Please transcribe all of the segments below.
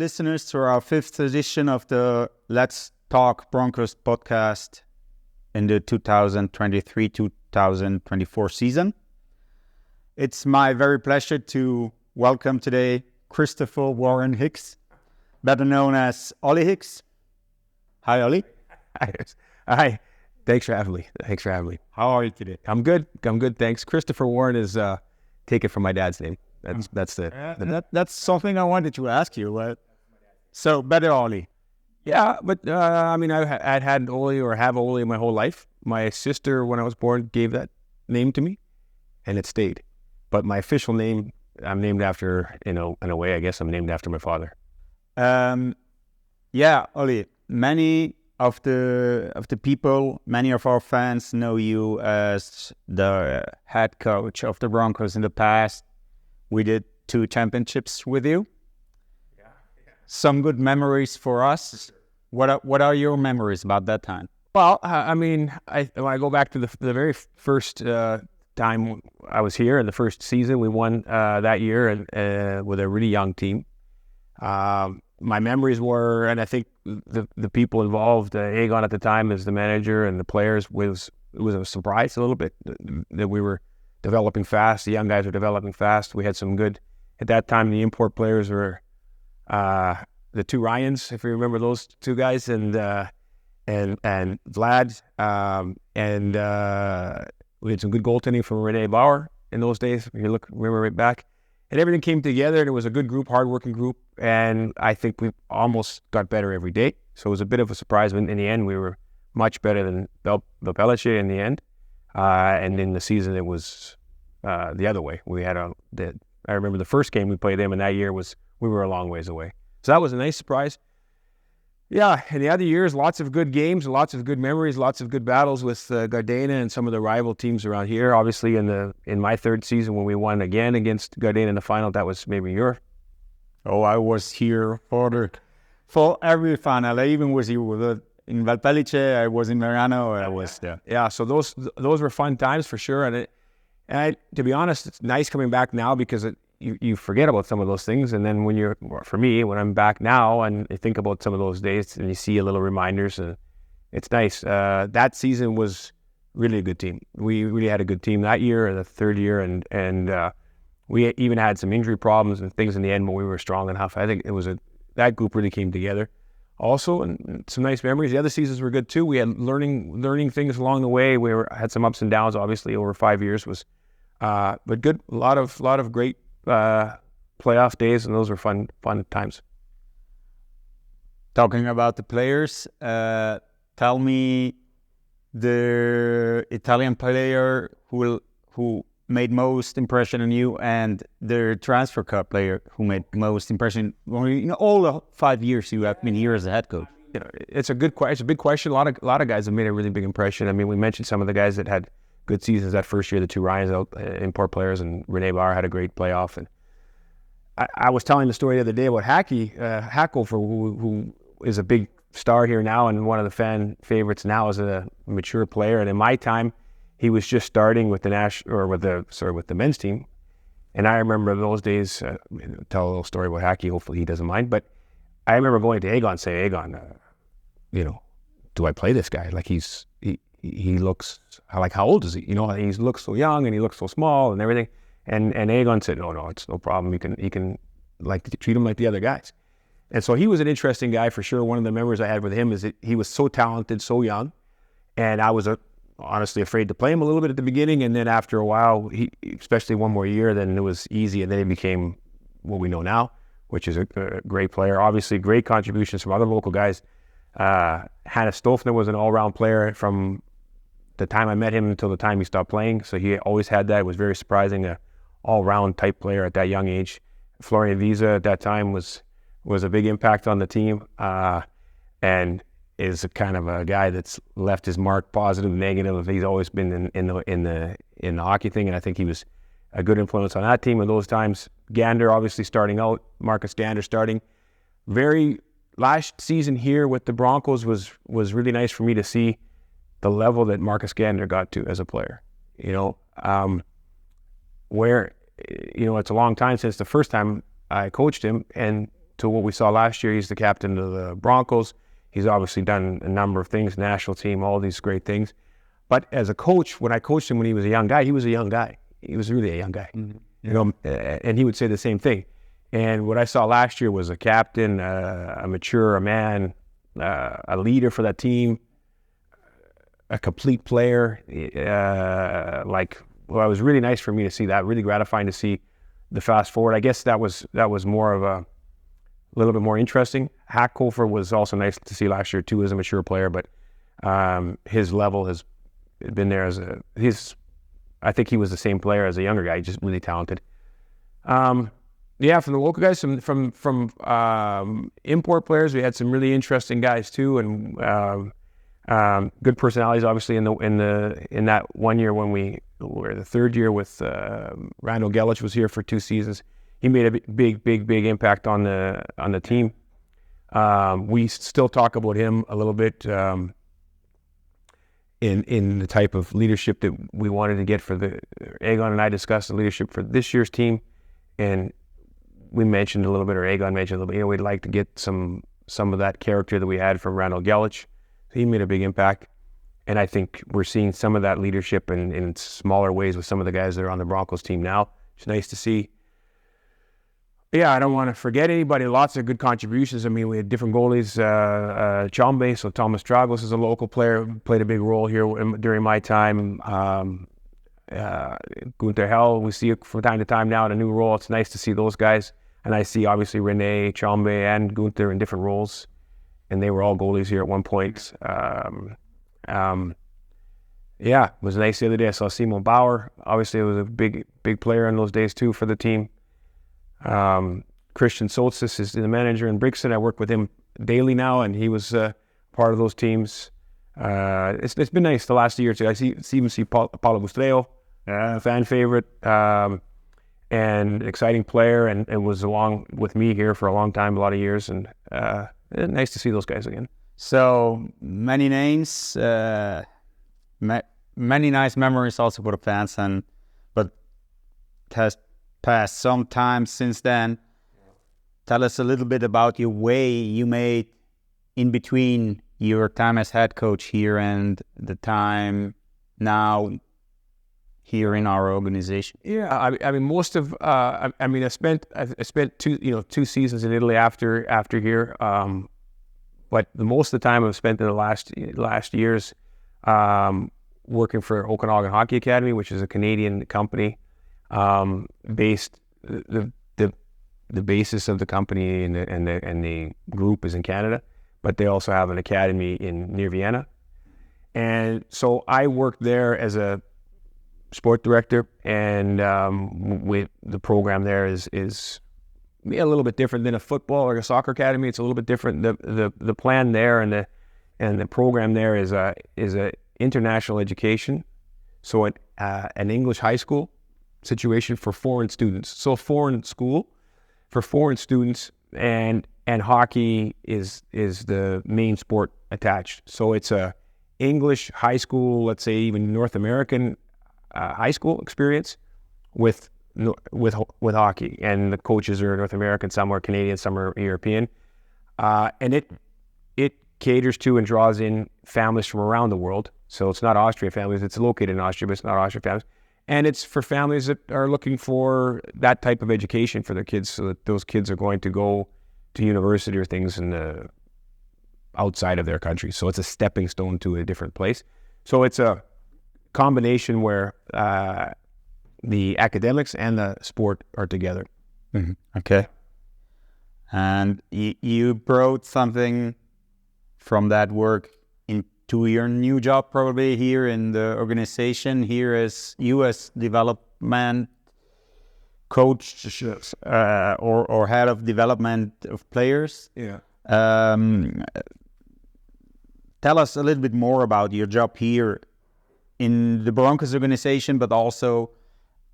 listeners, to our 5th edition of the Let's Talk Broncos podcast in the 2023-2024 season. It's my very pleasure to welcome today Christopher Warren Hicks, better known as Oly Hicks. Hi, Oly. Hi. Thanks for having me. How are you today? I'm good. Thanks. Christopher Warren is taken from my dad's name. That's something I wanted to ask you. So better Oly. Yeah, but I'd had Oly or have Oly my whole life. My sister, when I was born, gave that name to me, and it stayed. But my official name, I'm named after, in a way, I guess I'm named after my father. Yeah, Oly. Many of the people, many of our fans know you as the head coach of the Broncos in the past. We did 2 championships with you. Yeah. Some good memories for us. What are your memories about that time? Well, when I go back to the very first time I was here in the first season, we won that year and with a really young team. My memories were, and I think the people involved, Aegon at the time as the manager and the players, it was a surprise a little bit that we were developing fast. The young guys were developing fast. We had some good, at that time, the import players were the 2 Ryans, if you remember those 2 guys, and Vlad, and we had some good goaltending from Rene Bauer in those days. If you remember right back, and everything came together, and it was a good group, hardworking group, and I think we almost got better every day. So it was a bit of a surprise, but in the end, we were much better than Belichick in the end. And in the season, it was the other way. We had I remember the first game we played them, and that year we were a long ways away. So that was a nice surprise. Yeah, and the other years, lots of good games, lots of good memories, lots of good battles with Gardena and some of the rival teams around here. Obviously, in my 3rd season when we won again against Gardena in the final, that was maybe your. Oh, I was here for every final. I even was here in Valpellice. I was in Verano. I was there. Yeah, so those were fun times for sure. And to be honest, it's nice coming back now because you forget about some of those things, and then when I'm back now and I think about some of those days and you see a little reminders, and it's nice. That season was really a good team. We really had a good team that year, the 3rd year, and we even had some injury problems and things in the end, but we were strong enough. I think that group really came together also, and some nice memories. The other seasons were good too. We had learning things along the way. Had some ups and downs, obviously, over 5 years but good. A lot of great playoff days, and those were fun times. Talking about the players, tell me the Italian player who made most impression on you, and the transfer cup player who made most impression in all the 5 years you have been here as a head coach. It's a good question. It's a big question. A lot of guys have made a really big impression. I mean, we mentioned some of the guys that had good seasons that first year, the 2 Ryans, import players, and Rene Bauer had a great playoff. And I was telling the story the other day about Hackle, who is a big star here now and one of the fan favorites now as a mature player. And in my time, he was just starting with with the men's team. And I remember those days. Tell a little story about Hackle. Hopefully he doesn't mind. But I remember going to Aegon and saying, Aegon, do I play this guy? Like he looks like, how old is he? He looks so young and he looks so small and everything. And Aegon said, no, it's no problem. You can treat him like the other guys. And so he was an interesting guy for sure. One of the memories I had with him is that he was so talented, so young, and I was honestly afraid to play him a little bit at the beginning. And then after a while, especially one more year, then it was easy, and then he became what we know now, which is a great player. Obviously, great contributions from other local guys. Hannes Stolfner was an all-round player from the time I met him until the time he stopped playing. So he always had that. It was very surprising, a all-round type player at that young age. Florian Visa at that time was a big impact on the team, and is a kind of a guy that's left his mark, positive, negative. He's always been in the hockey thing, and I think he was a good influence on that team in those times. Gander obviously starting out, Marcus Gander starting. Last season here with the Broncos was really nice for me to see the level that Marcus Gander got to as a player. Where it's a long time since the first time I coached him, and to what we saw last year. He's the captain of the Broncos. He's obviously done a number of things, national team, all these great things. But as a coach, when I coached him when he was a young guy, he was a young guy. He was really a young guy, you know, and he would say the same thing. And what I saw last year was a captain, a mature, a man, a leader for that team, a complete player. It was really nice for me to see that. Really gratifying to see the fast forward. I guess that was more of a little bit more interesting. Hackhofer was also nice to see last year too as a mature player, but his level has been there I think he was the same player as a younger guy, just really talented. From the local guys, from import players, we had some really interesting guys too, and good personalities. Obviously, in that 1 year when we were the third year with Randall Gelich was here for 2 seasons. He made a big impact on the team. We still talk about him a little bit in the type of leadership that we wanted to get for the Aegon, and I discussed the leadership for this year's team, and we mentioned a little bit, or Aegon mentioned a little bit, you know, we'd like to get some of that character that we had from Randall Gelich. So he made a big impact, and I think we're seeing some of that leadership in smaller ways with some of the guys that are on the Broncos team now. It's nice to see. Yeah, I don't want to forget anybody. Lots of good contributions. I mean, we had different goalies. Chombe, so Thomas Dragos is a local player, played a big role here during my time. Gunther Hell, we see it from time to time now in a new role. It's nice to see those guys. And I see obviously Rene, Chombe, and Gunther in different roles. And they were all goalies here at one point. It was nice the other day. I saw Simon Bauer. Obviously, it was a big player in those days too for the team. Christian Soltis is the manager in Brixton. I work with him daily now, and he was part of those teams. It's been nice the last year or two. I even see Paulo Bustreo, fan favorite, and exciting player, and was along with me here for a long time, a lot of years, and nice to see those guys again. So many names, many nice memories also for the fans, but it has passed some time since then. Tell us a little bit about your way you made in between your time as head coach here and the time now here in our organization. Yeah, I mean, most of I spent 2 seasons in Italy after here, but most of the time I've spent in the last years working for Okanagan Hockey Academy, which is a Canadian company. Based the basis of the company and the group is in Canada, but they also have an academy near Vienna, and so I worked there as a sport director, and with the program there is a little bit different than a football or a soccer academy. It's a little bit different. The plan there and the program there is a international education, so an English high school situation for foreign students. So foreign school for foreign students, and hockey is the main sport attached. So it's a English high school, let's say even North American high school experience with hockey, and the coaches are North American, some are Canadian, some are European, and it caters to and draws in families from around the world. So it's not Austrian families. It's located in Austria, but it's not Austrian families. And it's for families that are looking for that type of education for their kids, so that those kids are going to go to university or things outside of their country. So it's a stepping stone to a different place. So it's a combination where the academics and the sport are together. Mm-hmm. Okay. And you brought something from that work into your new job, probably here in the organization, here as U.S. development coach or head of development of players. Yeah. Tell us a little bit more about your job here in the Broncos organization, but also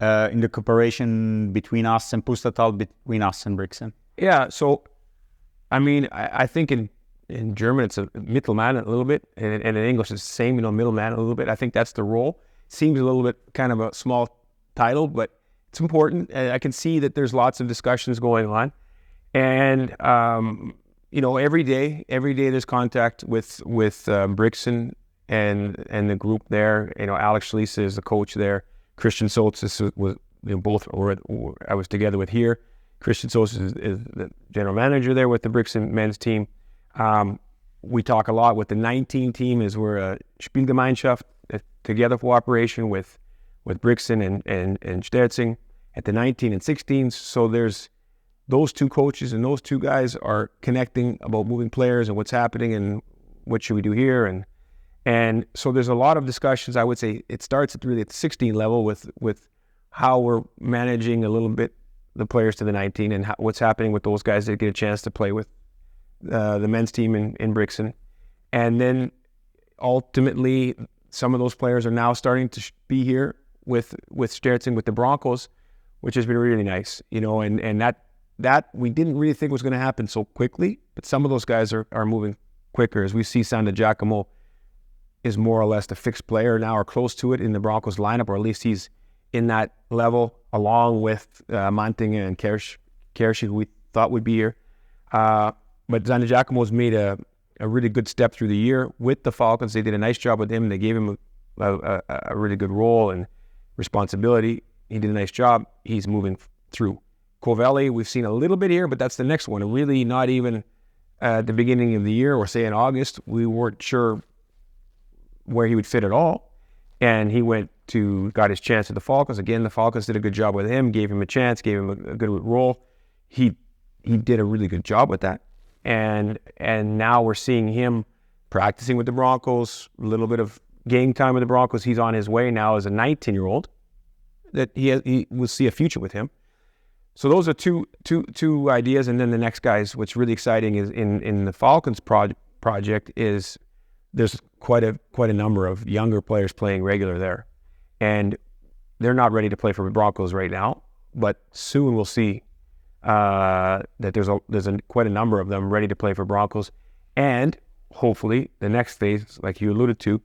in the cooperation between us and Pustertal, between us and Brixton. Yeah, so, I mean, I think in German it's a Mittelmann a little bit, and in English it's the same, Mittelmann a little bit. I think that's the role. Seems a little bit kind of a small title, but it's important. I can see that there's lots of discussions going on. And every day there's contact with Brixton and the group there. Alex Schlisse is the coach there. Christian Soltis was both I was together with here. Christian Soltis is the general manager there with the Brixton men's team. We talk a lot with the 19 team as we're a Spielgemeinschaft, together cooperation with Brixton and Sterzing at the 19 and 16s. So there's those two coaches and those two guys are connecting about moving players and what's happening and what should we do here. And so there's a lot of discussions. I would say it starts at the 16 level with how we're managing a little bit the players to the 19 and what's happening with those guys that get a chance to play with the men's team in Brixton. And then ultimately, some of those players are now starting to be here with Sterzing, with the Broncos, which has been really nice, and that we didn't really think was going to happen so quickly, but some of those guys are moving quicker. As we see, Sanda Giacomo is more or less the fixed player now, or close to it in the Broncos lineup, or at least he's in that level, along with Manting and Kersh, who we thought would be here. But Sanda Giacomo's made a really good step through the year with the Falcons. They did a nice job with him. They gave him a really good role and responsibility. He did a nice job. He's moving through. Covelli, we've seen a little bit here, but that's the next one. Really not even at the beginning of the year, or say in August, we weren't sure where he would fit at all. And he got his chance at the Falcons. Again, the Falcons did a good job with him, gave him a chance, gave him a good role. He did a really good job with that. And now we're seeing him practicing with the Broncos, a little bit of game time with the Broncos. He's on his way now as a 19-year-old that he will see a future with him. So those are two ideas. And then the next guys, what's really exciting is in the Falcons project is there's quite a number of younger players playing regular there. And they're not ready to play for the Broncos right now, but soon we'll see that there's quite a number of them ready to play for Broncos. And hopefully the next phase, like you alluded to,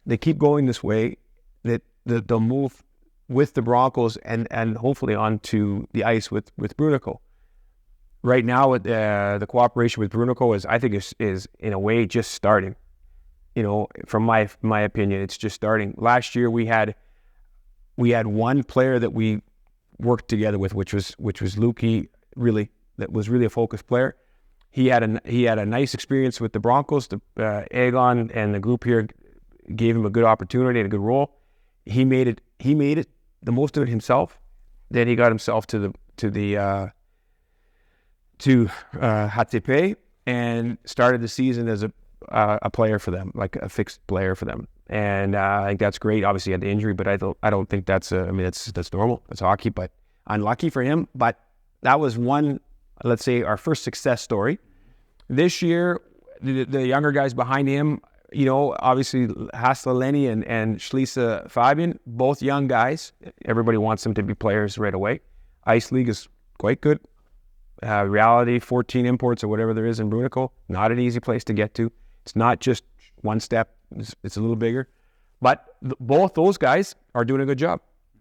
they keep going this way, that they'll move with the Broncos and hopefully onto the ice with Brunico. Right now, the cooperation with Brunico is in a way just starting. From my opinion, it's just starting. Last year we had one player that we worked together with, which was Lukey, really, that was really a focused player. He had a nice experience with the Broncos. The Aegon and the group here gave him a good opportunity and a good role. He made it the most of it himself. Then he got himself to HTP and started the season as a player for them, like a fixed player for them. And I think that's great. Obviously, he had the injury, but I don't think that's normal. That's hockey, but unlucky for him. But that was one, let's say, our first success story. This year, the younger guys behind him, obviously Hassler Lenny and Schlisse Fabian, both young guys. Everybody wants them to be players right away. Ice League is quite good. Reality, 14 imports or whatever there is in Brunico, not an easy place to get to. It's not just one step. It's a little bigger. But both those guys are doing a good job.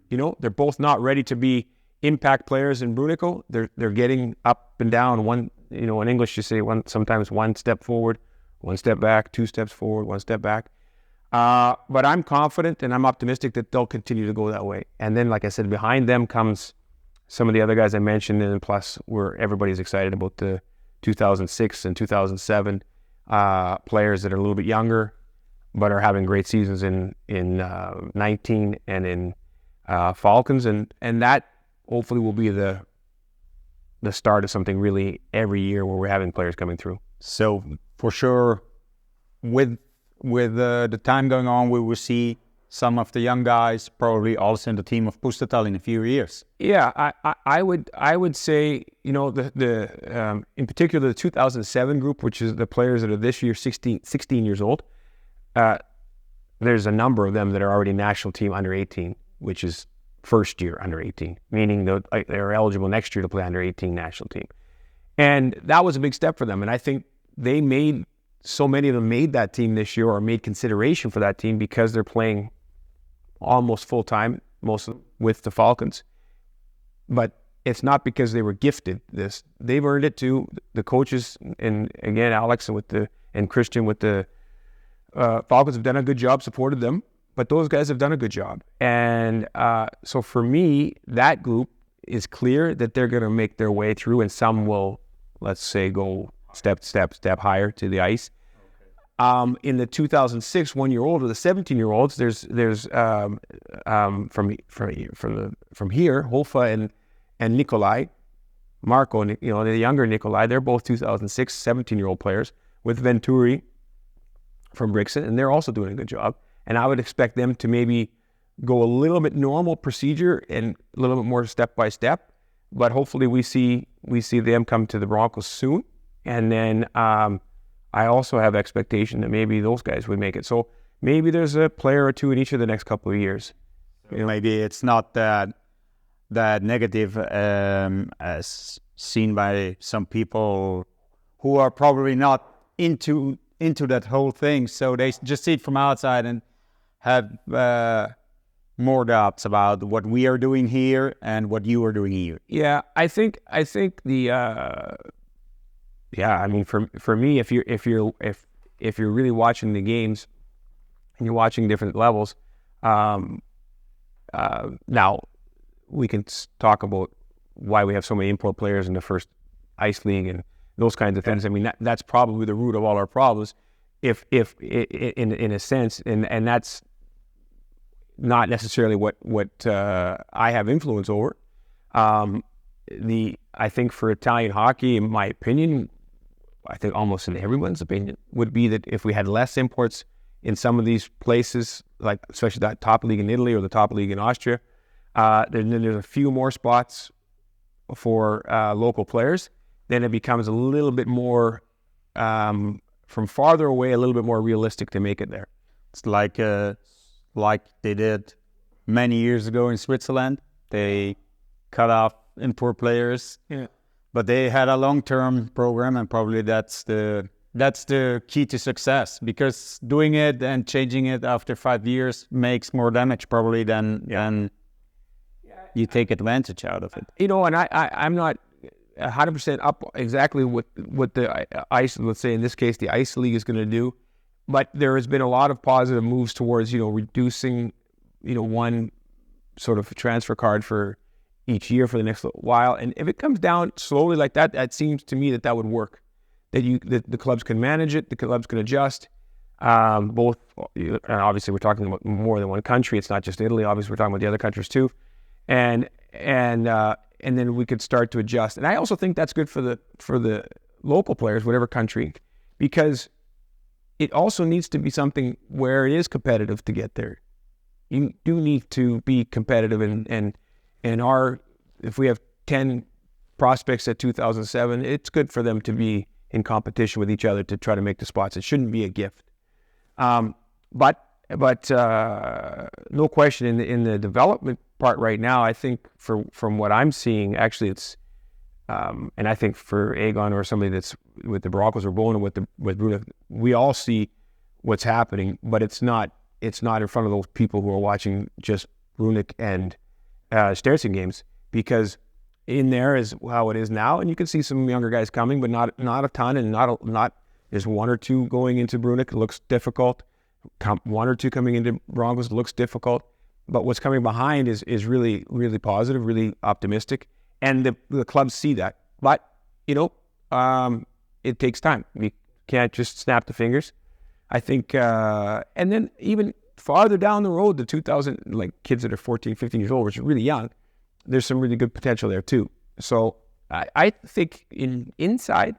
They're both not ready to be impact players in Brunico. They're getting up and down. One, in English you say sometimes one step forward, one step back, 2 steps forward, 1 step back. But I'm confident and I'm optimistic that they'll continue to go that way. And then, like I said, behind them comes some of the other guys I mentioned, and plus everybody's excited about the 2006 and 2007 players that are a little bit younger, but are having great seasons in 19 and in Falcons, and that hopefully will be the start of something really every year where we're having players coming through. So for sure, with the time going on, we will see some of the young guys probably also in the team of Pustertal in a few years. Yeah, I would say, the in particular the 2007 group, which is the players that are this year 16 years old. There's a number of them that are already national team under 18, which is first year under 18, meaning they're eligible next year to play under 18 national team. And that was a big step for them. And I think so many of them made that team this year, or made consideration for that team, because they're playing almost full time, most with the Falcons. But it's not because they were gifted this. They've earned it too. The coaches, and again, Alex and Christian with the Falcons have done a good job, supported them, but those guys have done a good job. And so for me, that group is clear that they're going to make their way through, and some will, let's say, go step higher to the ice. In the 2006 1-year-old or the 17-year-olds, there's from here, Holfa and Nikolai, Marco, the younger Nikolai, they're both 2006 17-year-old players with Venturi from Brixton, and they're also doing a good job. And I would expect them to maybe go a little bit normal procedure and a little bit more step by step. But hopefully we see them come to the Broncos soon. And then I also have expectation that maybe those guys would make it. So maybe there's a player or two in each of the next couple of years. Maybe it's not that negative as seen by some people who are probably not into that whole thing. So they just see it from outside and have more doubts about what we are doing here and what you are doing here. Yeah, I think the I mean, for me, if you're really watching the games and you're watching different levels, now we can talk about why we have so many import players in the first ice league and those kinds of things. I mean, that's probably the root of all our problems, if in a sense, and that's not necessarily what I have influence over. I think for Italian hockey, in my opinion, I think almost in everyone's opinion, would be that if we had less imports in some of these places, like especially that top league in Italy or the top league in Austria, then there's a few more spots for local players, then it becomes a little bit more, from farther away, a little bit more realistic to make it there. It's like they did many years ago in Switzerland. They cut off import players. Yeah. But they had a long-term program, and probably that's the key to success, because doing it and changing it after 5 years makes more damage probably than you take advantage out of it. And I'm not 100% up exactly what the ice, let's say in this case, the ice league is going to do, but there has been a lot of positive moves towards reducing one sort of transfer card for each year for the next little while. And if it comes down slowly like that, that seems to me that would work. That the clubs can manage it, the clubs can adjust. Both, and obviously we're talking about more than one country. It's not just Italy. Obviously we're talking about the other countries too, and then we could start to adjust. And I also think that's good for the local players, whatever country, because it also needs to be something where it is competitive to get there. You do need to be competitive, and if we have 10 prospects at 2007, it's good for them to be in competition with each other to try to make the spots. It shouldn't be a gift. But no question in the development part right now, I think from what I'm seeing, actually it's, and I think for Aegon or somebody that's with the Broncos or Bowen with Bruna, we all see what's happening, but it's not in front of those people who are watching just Brunick and Sterson games, because in there is how it is now, and you can see some younger guys coming, but not a ton, and not there's one or two going into Brunick. It looks difficult. One or two coming into Broncos looks difficult, but what's coming behind is really, really positive, really optimistic, and the clubs see that. But it takes time. You can't just snap the fingers. I think, and then even farther down the road, the 2000, like kids that are 14, 15 years old, which are really young, there's some really good potential there too. So I think inside,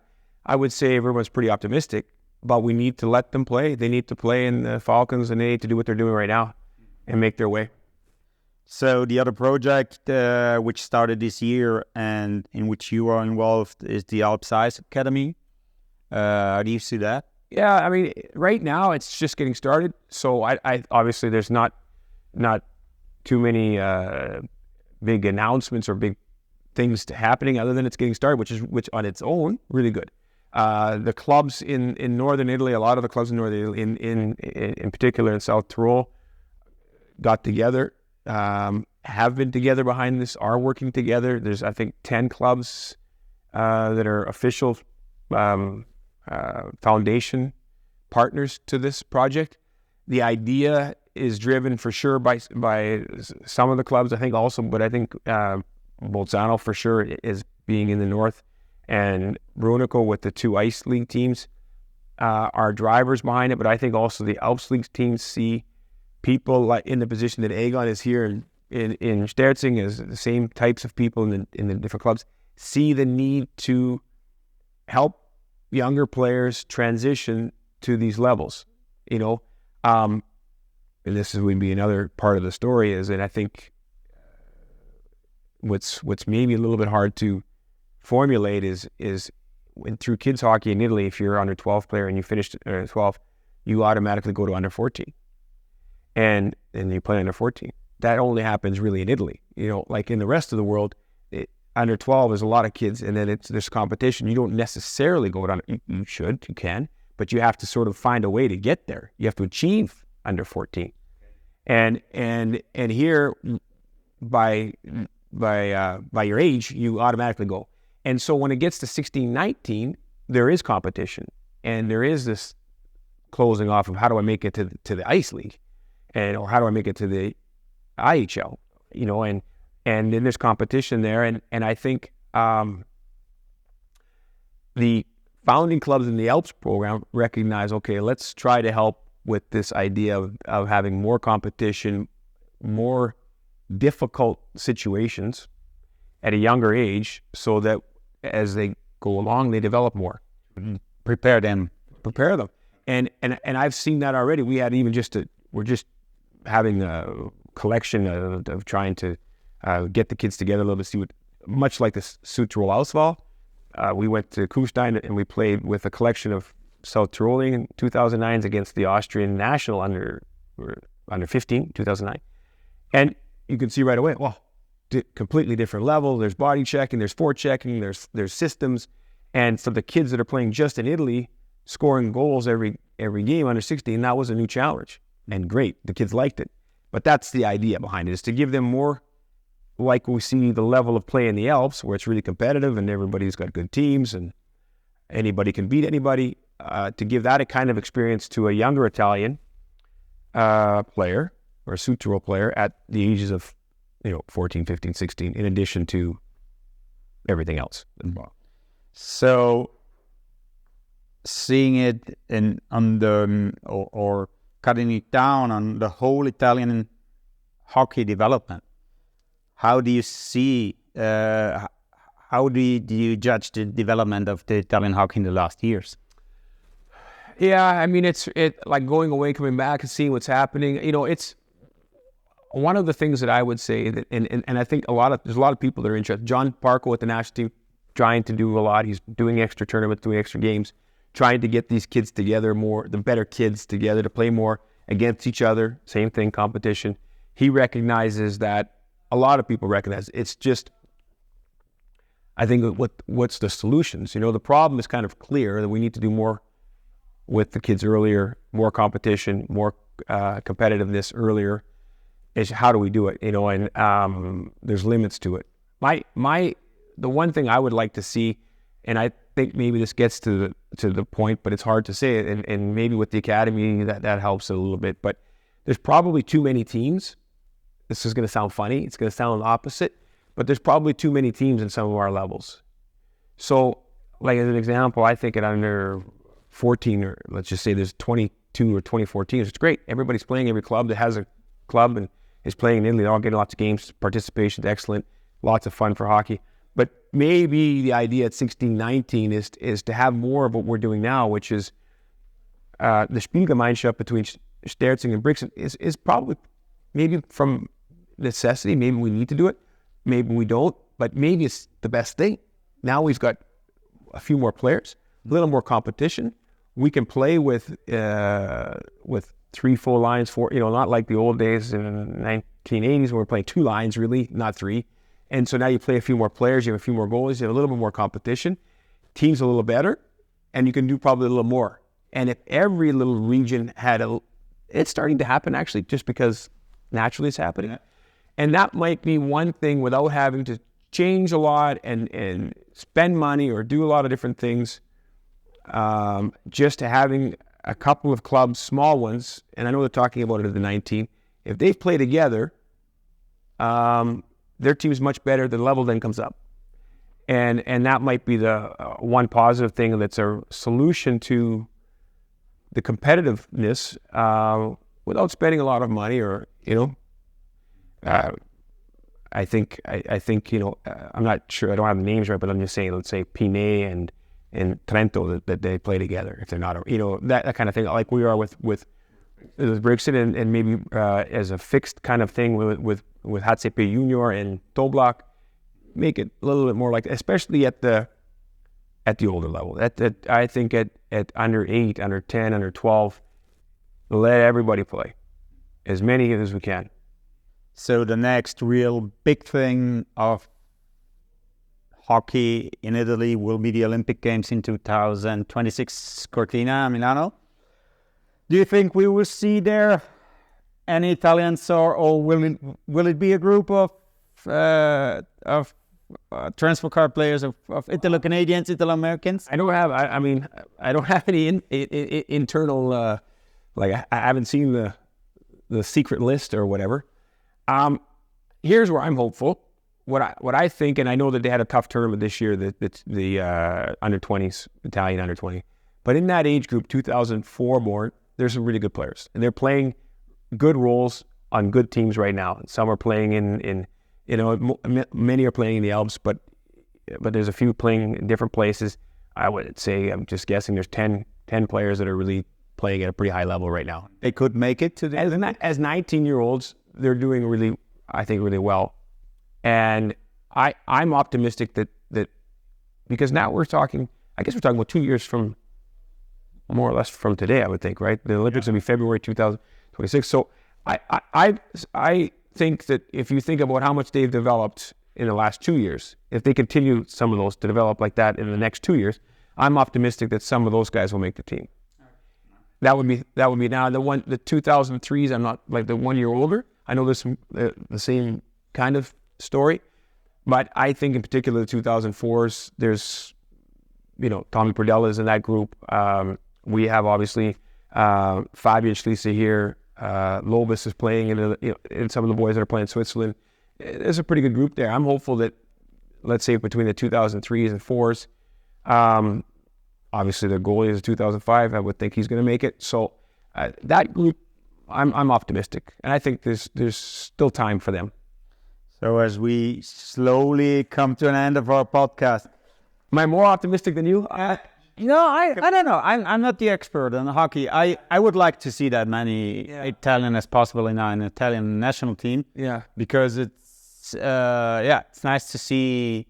I would say everyone's pretty optimistic, but we need to let them play. They need to play in the Falcons, and they need to do what they're doing right now and make their way. So the other project which started this year and in which you are involved is the Alps Ice Academy. How do you see that? Yeah, I mean, right now it's just getting started. So I obviously there's not too many big announcements or big things happening other than it's getting started, which on its own really good. The clubs in northern Italy, a lot of the clubs in northern Italy, in particular in South Tyrol, got together have been together behind this, are working together. There's, I think, 10 clubs that are official foundation partners to this project. The idea is driven for sure by some of the clubs, I think also, but I think Bolzano for sure is being in the north, and Brunico with the 2 Ice League teams are drivers behind it. But I think also the Alps League teams see people like in the position that Egon is here in Sterzing, as the same types of people in the different clubs, see the need to help younger players transition to these levels, and this would be another part of the story and I think what's maybe a little bit hard to formulate is when through kids hockey in Italy, if you're under 12 player and you finished 12, you automatically go to under 14, and you play under 14. That only happens really in Italy. Like in the rest of the world, under 12 is a lot of kids, and then there's competition. You don't necessarily go down. You can, but you have to sort of find a way to get there. You have to achieve under 14, and here by your age, you automatically go. And so when it gets to 16, 19, there is competition, and there is this closing off of how do I make it to the Ice League, or how do I make it to the IHL, and then there's competition there, and I think the founding clubs in the Alps program recognize, okay, let's try to help with this idea of having more competition, more difficult situations at a younger age, so that as they go along, they develop more. Prepare them. And I've seen that already. We had even we're just having a collection of trying to get the kids together a little bit, see what, much like the Südtirol Auswahl. We went to Kufstein and we played with a collection of South Tyrolean 2009s against the Austrian national under 15, 2009. And you can see right away, completely different level. There's body checking, there's forechecking, there's systems. And for the kids that are playing just in Italy, scoring goals every game under 16, that was a new challenge. And great, the kids liked it. But that's the idea behind it, is to give them more like we see the level of play in the Alps, where it's really competitive and everybody's got good teams and anybody can beat anybody, to give that a kind of experience to a younger Italian player or a Südtirol player at the ages of 14, 15, 16, in addition to everything else. So seeing it on the or cutting it down on the whole Italian hockey development, how do you see? How do you judge the development of the Italian hockey in the last years? Yeah, I mean, it's like going away, coming back, and seeing what's happening. It's one of the things that I would say that, and I think there's a lot of people that are interested. John Parco at the national team, trying to do a lot. He's doing extra tournaments, doing extra games, trying to get these kids together more, the better kids together to play more against each other. Same thing, competition. He recognizes that. A lot of people recognize it's just, I think, what's the solutions? The problem is kind of clear, that we need to do more with the kids earlier, more competition, more competitiveness earlier. Is how do we do it? And there's limits to it. The one thing I would like to see, and I think maybe this gets to the point, but it's hard to say it, and maybe with the academy that helps a little bit, but there's probably too many teams. This is going to sound funny. It's going to sound opposite, but there's probably too many teams in some of our levels. So, like as an example, I think at under 14, or let's just say there's 22 or 24 teams. It's great. Everybody's playing. Every club that has a club and is playing in Italy, they're all getting lots of games. Participation's excellent. Lots of fun for hockey. But maybe the idea at 16, 19 is to have more of what we're doing now, which is the Spielgemeinschaft between Sterzing and Brixen is probably, maybe from necessity, maybe we need to do it, maybe we don't, but maybe it's the best thing. Now we've got a few more players, a little more competition. We can play with 3 full lines, 4, not like the old days in the 1980s when we're playing 2 lines really, not 3. And so now you play a few more players, you have a few more goalies, you have a little bit more competition, team's a little better, and you can do probably a little more. And if every little region had it's starting to happen actually, just because naturally it's happening. And that might be one thing without having to change a lot and spend money or do a lot of different things. Just having a couple of clubs, small ones, and I know they're talking about it at the 19. If they play together, their team's much better. The level then comes up, and that might be the one positive thing that's a solution to the competitiveness without spending a lot of money, or I think I'm not sure. I don't have the names right, but I'm just saying. Let's say Pine and Trento that they play together. If they're not, that kind of thing, like we are with Brixton and maybe as a fixed kind of thing with HCP Junior and Toblach, make it a little bit more like, especially at the older level. I think at under 8, under 10, under 12, let everybody play, as many as we can. So the next real big thing of hockey in Italy will be the Olympic Games in 2026, Cortina, Milano. Do you think we will see there any Italians, or will it be a group of transfer card players of Italo-Canadians, Italo-Americans? I don't have any internal I haven't seen the secret list or whatever. Here's where I'm hopeful. What I think, and I know that they had a tough tournament this year, the under 20s, Italian under 20. But in that age group, 2004 born, there's some really good players, and they're playing good roles on good teams right now. Some are playing in many are playing in the Alps, but there's a few playing in different places. I would say, I'm just guessing, there's 10 players that are really playing at a pretty high level right now. They could make it to the as 19-year-olds. They're doing really well, and I'm optimistic that because now we're talking about 2 years from, more or less from today, I would think, right? The Olympics will be February 2026. So I think that if you think about how much they've developed in the last 2 years, if they continue some of those to develop like that in the next 2 years, I'm optimistic that some of those guys will make the team. That would be now the 2003s. I'm not like the 1 year older. I know there's some the same kind of story, but I think in particular the 2004s. There's Tommy Perdella is in that group. We have obviously Fabian Schlieser here. Lobis is playing in some of the boys that are playing in Switzerland. There's a pretty good group there. I'm hopeful that, let's say, between the 2003s and 4s, obviously the goalie is 2005. I would think he's going to make it. So that group, I'm optimistic, and I think there's still time for them. So as we slowly come to an end of our podcast, am I more optimistic than you? No, I don't know. I'm not the expert on hockey. I would like to see that many Italian as possible in an Italian national team. Yeah, because it's nice to see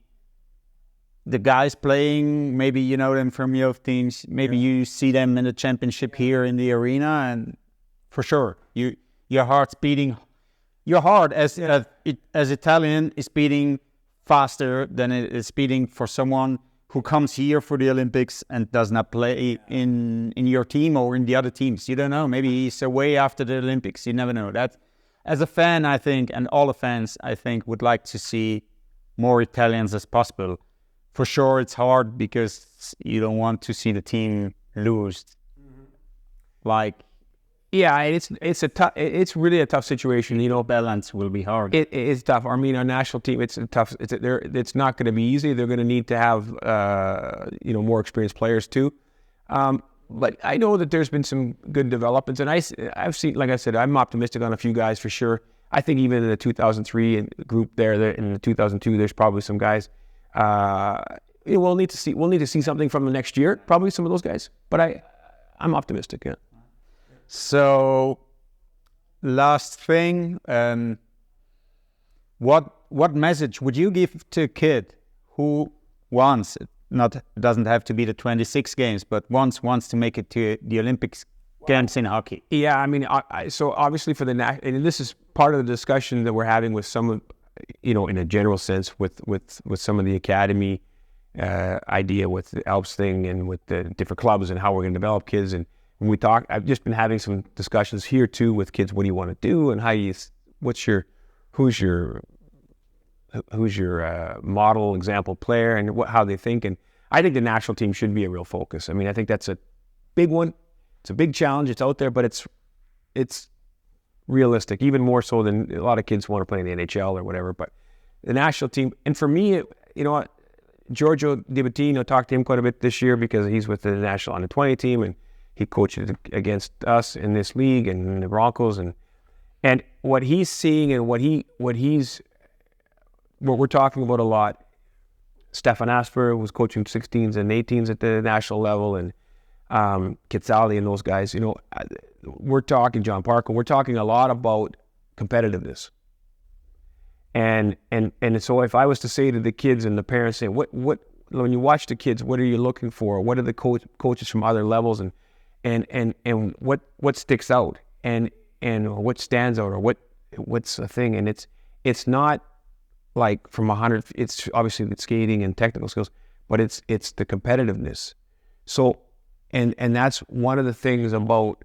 the guys playing. Maybe you know them from youth teams. Maybe you see them in the championship here in the arena, and for sure, your heart's beating. Your heart as Italian is beating faster than it is beating for someone who comes here for the Olympics and does not play in your team or in the other teams. You don't know. Maybe he's away after the Olympics. You never know. That, as a fan, I think, and all the fans, I think, would like to see more Italians as possible. For sure, it's hard because you don't want to see the team lose. It's really a tough situation. Balance will be hard. It is tough. I mean, our national team, it's tough. It's not going to be easy. They're going to need to have more experienced players too. But I know that there's been some good developments, and I've seen, like I said, I'm optimistic on a few guys for sure. I think even in the 2003 group there in the 2002, there's probably some guys. We'll need to see something from the next year. Probably some of those guys, but I'm optimistic. Yeah. So, last thing, what message would you give to a kid who wants, doesn't have to be the 26 games, but wants to make it to the Olympics Games in hockey? Yeah, I mean, so obviously for and this is part of the discussion that we're having with some of, in a general sense, with some of the academy idea with the Alps thing and with the different clubs and how we're going to develop kids. And when we talk, I've just been having some discussions here too with kids. What do you want to do, and what's your who's your model example player and how they think. And I think the national team should be a real focus. I mean, I think that's a big one. It's a big challenge. It's out there, but it's realistic, even more so than a lot of kids want to play in the NHL or whatever. But the national team, and for me, Giorgio Dibattino, talked to him quite a bit this year because he's with the national under-20 team and he coaches against us in this league and the Broncos, and what he's seeing and what we're talking about a lot. Stefan Asper was coaching 16s and 18s at the national level, and Quetzali and those guys. We're talking John Parker. We're talking a lot about competitiveness. And so if I was to say to the kids and the parents, say, what when you watch the kids, what are you looking for? What are the coaches from other levels, and what sticks out, and what stands out, or what's a thing? And it's not like from 100. It's obviously the skating and technical skills, but it's the competitiveness. So and that's one of the things about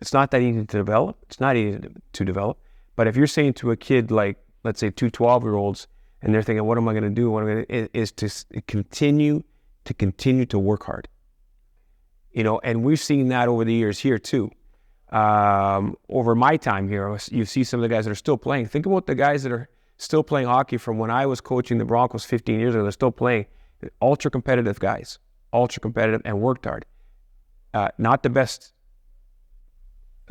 it's not that easy to develop. It's not easy to develop. But if you're saying to a kid, like, let's say 2 12-year-olds, and they're thinking, what am I going to do? Is to continue to work hard. And we've seen that over the years here too. Over my time here, you see some of the guys that are still playing. Think about the guys that are still playing hockey from when I was coaching the Broncos 15 years ago. They're still playing. Ultra competitive guys, ultra competitive, and worked hard. Not the best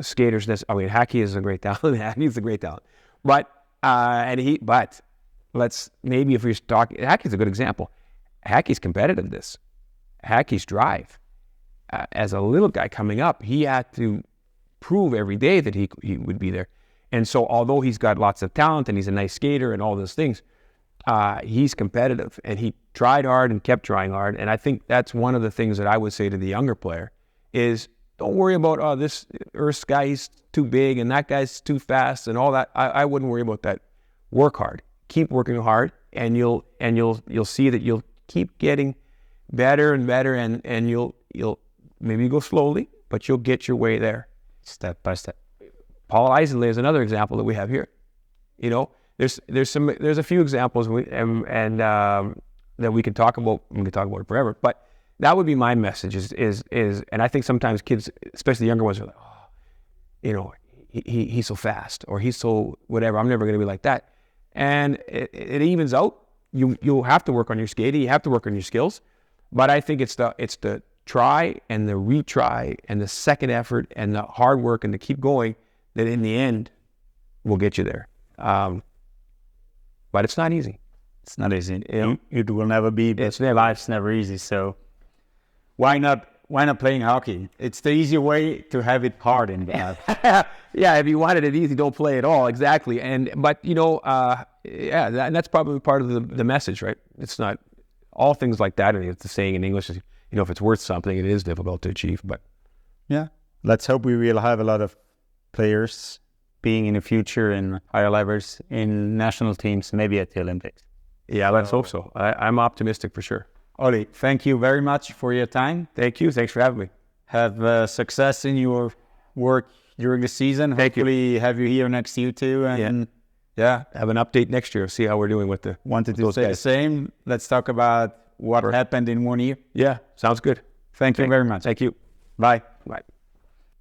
skaters. Hackey is a great talent. Hackey's a great talent. But let's maybe if we're talking, Hackey's a good example. Hackey's competitiveness, Hackey's drive. As a little guy coming up, he had to prove every day that he would be there. And so, although he's got lots of talent and he's a nice skater and all those things, he's competitive, and he tried hard and kept trying hard. And I think that's one of the things that I would say to the younger player is, don't worry about, this Earth's guy, he's too big and that guy's too fast and all that. I wouldn't worry about that. Work hard. Keep working hard, and you'll see that you'll keep getting better and better, and you'll maybe go slowly, but you'll get your way there. Step by step. Paul Eisenley is another example that we have here. There's a few examples that we can talk about. We can talk about it forever, but that would be my message is, and I think sometimes kids, especially the younger ones, are like, he's so fast, or he's so whatever. I'm never going to be like that. And it evens out. You'll have to work on your skating. You have to work on your skills. But I think it's the try and the retry and the second effort and the hard work and to keep going that in the end will get you there. But it's not easy. It's not easy. It will never be. Life's never easy. So why not playing hockey? It's the easier way to have it hard in that. Yeah, if you wanted it easy, don't play at all. Exactly. But that's probably part of the message, right? It's not all things like that. And it's the saying in English is, if it's worth something, it is difficult to achieve. But yeah, let's hope we will have a lot of players being in the future in higher levels in national teams, maybe at the Olympics. Yeah, let's hope so. I'm optimistic for sure. Oly, thank you very much for your time. Thank you. Thanks for having me. Have success in your work during the season. Hopefully have you here next year too. And yeah, have an update next year. See how we're doing with the wanted to say the same. Let's talk about what happened in 1 year. Yeah, sounds good. Thank you very much. Thank you. Bye. Bye.